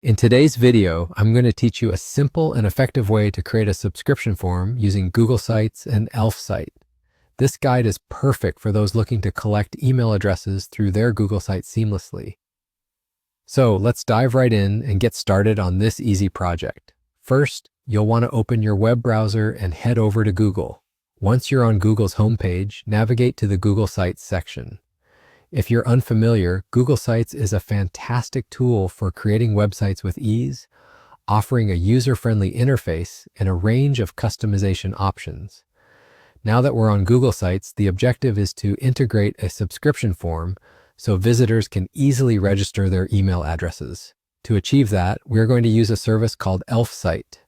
In today's video, I'm going to teach you a simple and effective way to create a subscription form using Google Sites and Elfsight. This guide is perfect for those looking to collect email addresses through their Google Site seamlessly. So let's dive right in and get started on this easy project. First, you'll want to open your web browser and head over to Google. Once you're on Google's homepage, navigate to the Google Sites section. If you're unfamiliar, Google Sites is a fantastic tool for creating websites with ease, offering a user-friendly interface and a range of customization options. Now that we're on Google Sites, the objective is to integrate a subscription form so visitors can easily register their email addresses. To achieve that, we're going to use a service called Elfsight.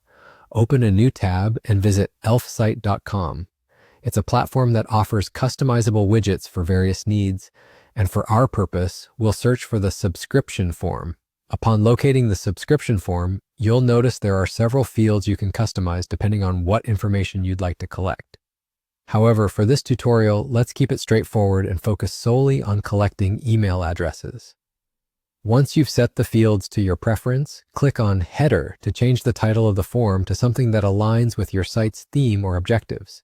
Open a new tab and visit elfsight.com. It's a platform that offers customizable widgets for various needs, and for our purpose, we'll search for the subscription form. Upon locating the subscription form, you'll notice there are several fields you can customize depending on what information you'd like to collect. However, for this tutorial, let's keep it straightforward and focus solely on collecting email addresses. Once you've set the fields to your preference, click on Header to change the title of the form to something that aligns with your site's theme or objectives.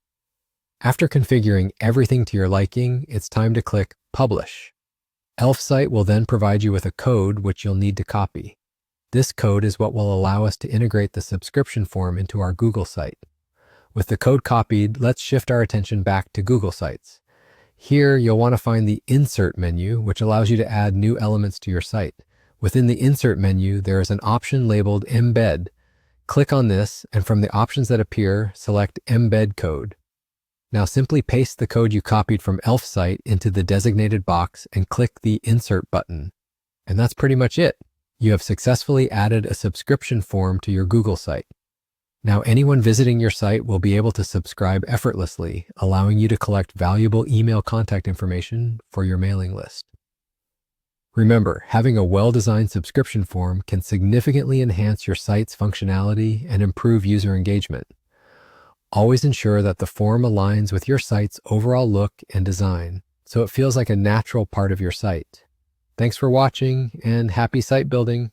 After configuring everything to your liking, it's time to click Publish. Elfsight will then provide you with a code which you'll need to copy. This code is what will allow us to integrate the subscription form into our Google site. With the code copied, let's shift our attention back to Google Sites. Here, you'll want to find the Insert menu, which allows you to add new elements to your site. Within the Insert menu, there is an option labeled Embed. Click on this, and from the options that appear, select Embed Code. Now simply paste the code you copied from Elfsight into the designated box and click the Insert button. And that's pretty much it. You have successfully added a subscription form to your Google site. Now anyone visiting your site will be able to subscribe effortlessly, allowing you to collect valuable email contact information for your mailing list. Remember, having a well-designed subscription form can significantly enhance your site's functionality and improve user engagement. Always ensure that the form aligns with your site's overall look and design, so it feels like a natural part of your site. Thanks for watching, and happy site building!